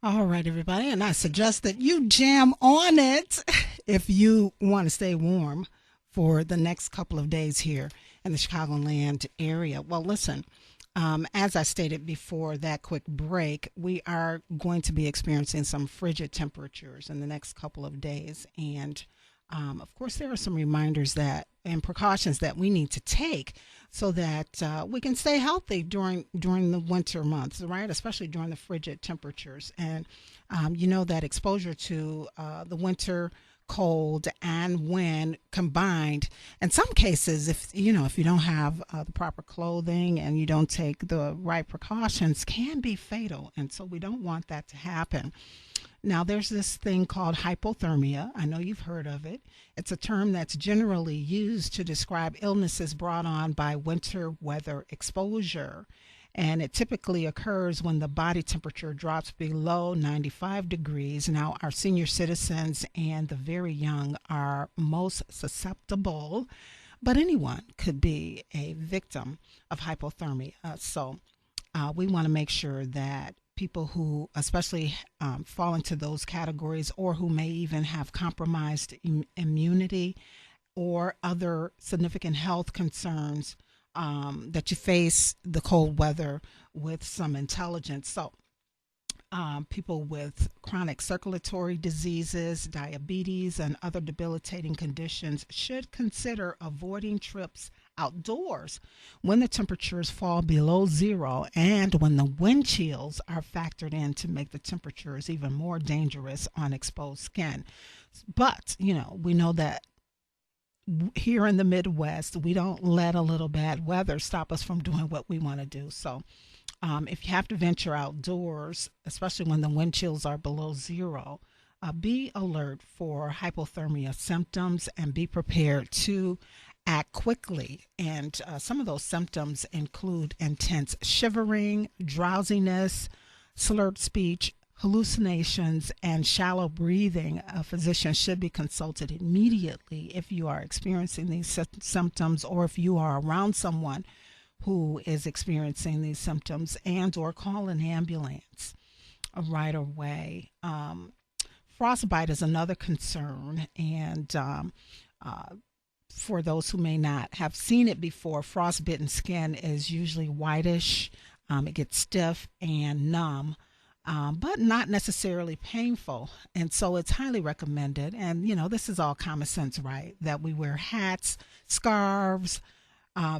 All right, everybody, and I suggest that you jam on it if you want to stay warm for the next couple of days here in the Chicagoland area. Well, listen, as I stated before that quick break, we are going to be experiencing some frigid temperatures in the next couple of days. And of course, there are some reminders that and precautions that we need to take so that we can stay healthy during the winter months, right? Especially during the frigid temperatures. And you know that exposure to the winter cold and wind combined in some cases, if you don't have the proper clothing and you don't take the right precautions, can be fatal, and so we don't want that to happen. Now, there's this thing called hypothermia. I know you've heard of it. It's a term that's generally used to describe illnesses brought on by winter weather exposure. And it typically occurs when the body temperature drops below 95 degrees. Now, our senior citizens and the very young are most susceptible, but anyone could be a victim of hypothermia. We want to make sure that people who especially fall into those categories or who may even have compromised immunity or other significant health concerns, that you face the cold weather with some intelligence. So, people with chronic circulatory diseases, diabetes, and other debilitating conditions should consider avoiding trips outdoors when the temperatures fall below zero and when the wind chills are factored in to make the temperatures even more dangerous on exposed skin. But, we know that here in the Midwest, we don't let a little bad weather stop us from doing what we want to do. So, if you have to venture outdoors, especially when the wind chills are below zero, be alert for hypothermia symptoms and be prepared to act quickly. And some of those symptoms include intense shivering, drowsiness, slurred speech, hallucinations, and shallow breathing. A physician should be consulted immediately if you are experiencing these symptoms or if you are around someone who is experiencing these symptoms, and or call an ambulance right away. Frostbite is another concern, and for those who may not have seen it before, frostbitten skin is usually whitish. It gets stiff and numb, but not necessarily painful. And so it's highly recommended. And, this is all common sense, right? That we wear hats, scarves,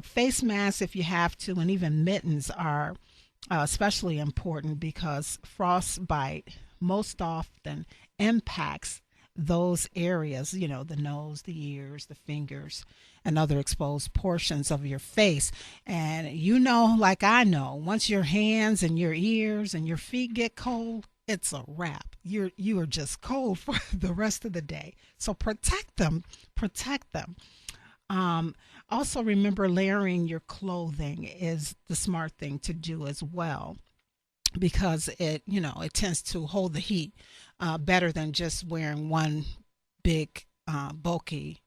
face masks if you have to, and even mittens are especially important because frostbite most often impacts those areas, the nose, the ears, the fingers, and other exposed portions of your face. And like I know, once your hands and your ears and your feet get cold, it's a wrap. You are just cold for the rest of the day. So protect them, protect them. Also, remember layering your clothing is the smart thing to do as well because it tends to hold the heat better than just wearing one big bulky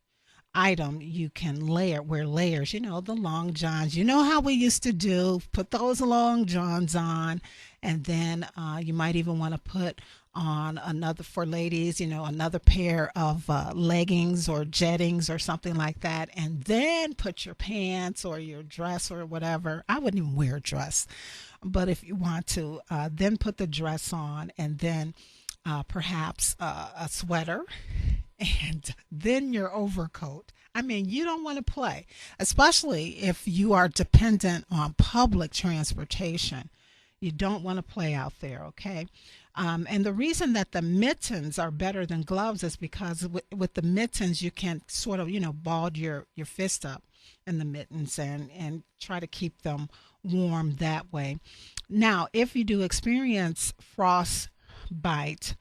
item. You can wear layers, the long johns. You know how we used to do, put those long johns on, and then you might even want to put on another, for ladies, another pair of leggings or jettings or something like that, and then put your pants or your dress or whatever. I wouldn't even wear a dress, but if you want to, then put the dress on, and then perhaps a sweater, and then your overcoat. I mean, you don't want to play, especially if you are dependent on public transportation. You don't want to play out there, okay? And the reason that the mittens are better than gloves is because with the mittens, you can sort of, ball your fist up in the mittens and try to keep them warm that way. Now, if you do experience frostbite,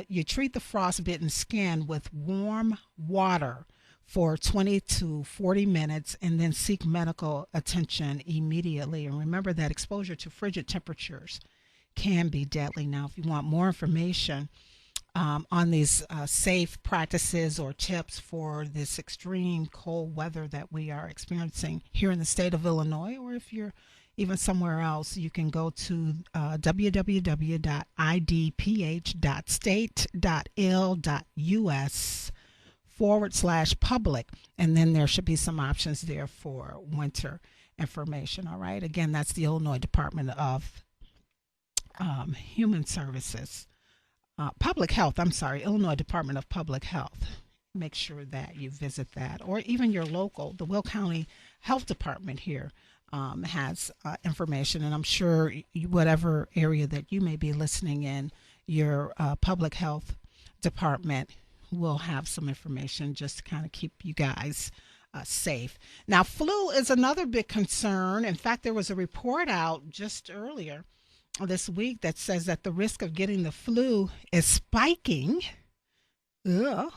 you treat the frostbitten skin with warm water for 20 to 40 minutes and then seek medical attention immediately. And remember that exposure to frigid temperatures can be deadly. Now, if you want more information on these safe practices or tips for this extreme cold weather that we are experiencing here in the state of Illinois, or if you're even somewhere else, you can go to www.idph.state.il.us/public, and then there should be some options there for winter information. All right. Again, that's the Illinois Department of Human Services, Public Health. I'm sorry, Illinois Department of Public Health. Make sure that you visit that, or even your local, the Will County Health Department here has information, and I'm sure whatever area that you may be listening in, your public health department will have some information just to kind of keep you guys safe. Now, flu is another big concern. In fact, there was a report out just earlier this week that says that the risk of getting the flu is spiking. Ugh.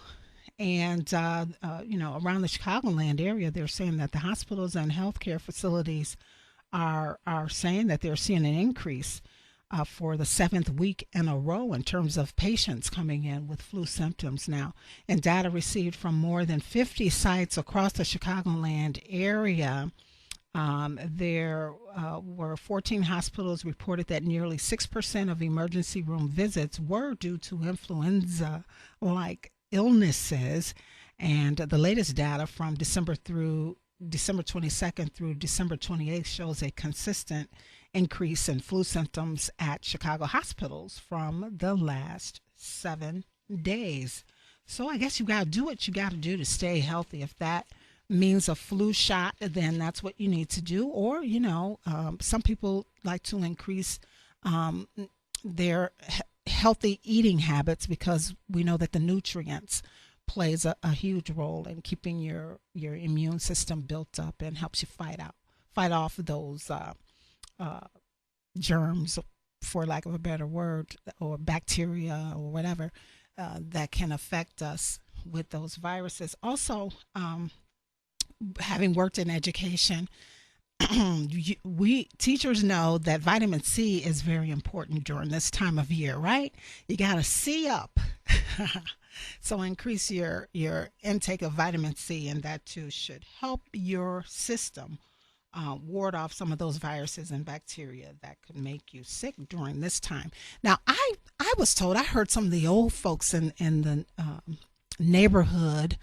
And, around the Chicagoland area, they're saying that the hospitals and healthcare facilities are saying that they're seeing an increase for the 7th week in a row in terms of patients coming in with flu symptoms now. And data received from more than 50 sites across the Chicagoland area, there were 14 hospitals reported that nearly 6% of emergency room visits were due to influenza-like illnesses. And the latest data from December 22nd through December 28th shows a consistent increase in flu symptoms at Chicago hospitals from the last 7 days. So I guess you got to do what you got to do to stay healthy. If that means a flu shot, then that's what you need to do. Or, some people like to increase their healthy eating habits, because we know that the nutrients plays a huge role in keeping your immune system built up and helps you fight off those germs, for lack of a better word, or bacteria or whatever that can affect us with those viruses. Also, having worked in education, we teachers know that vitamin C is very important during this time of year, right? You got to C up. So increase your intake of vitamin C, and that too should help your system ward off some of those viruses and bacteria that could make you sick during this time. Now, I was told, I heard some of the old folks in the neighborhood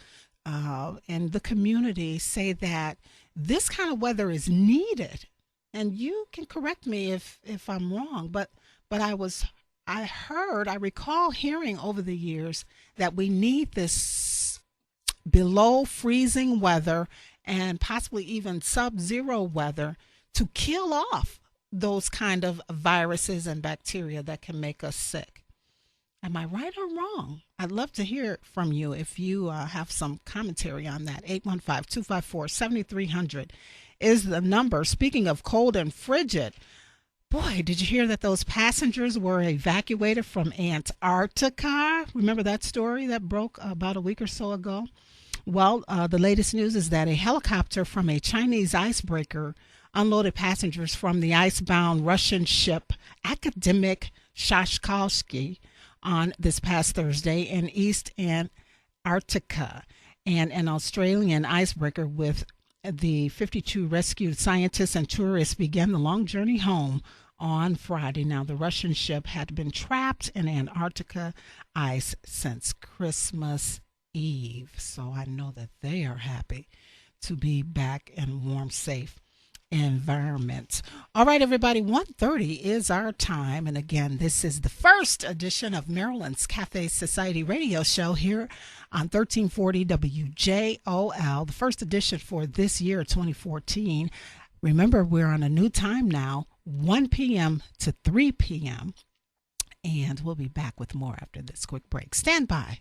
and the community say that this kind of weather is needed. And you can correct me if I'm wrong, but I recall hearing over the years that we need this below freezing weather and possibly even sub-zero weather to kill off those kind of viruses and bacteria that can make us sick. Am I right or wrong? I'd love to hear from you if you have some commentary on that. 815-254-7300 is the number. Speaking of cold and frigid, boy, did you hear that those passengers were evacuated from Antarctica? Remember that story that broke about a week or so ago? Well, the latest news is that a helicopter from a Chinese icebreaker unloaded passengers from the icebound Russian ship Academic Shashkovsky on this past Thursday in East Antarctica. And an Australian icebreaker with the 52 rescued scientists and tourists began the long journey home on Friday. Now, the Russian ship had been trapped in Antarctica ice since Christmas Eve. So I know that they are happy to be back in warm, safe environment. All right, everybody, 1:30 is our time. And again, this is the first edition of Marilyn's Cafe Society radio show here on 1340 WJOL, the first edition for this year, 2014. Remember, we're on a new time now, 1 p.m. to 3 p.m. And we'll be back with more after this quick break. Stand by.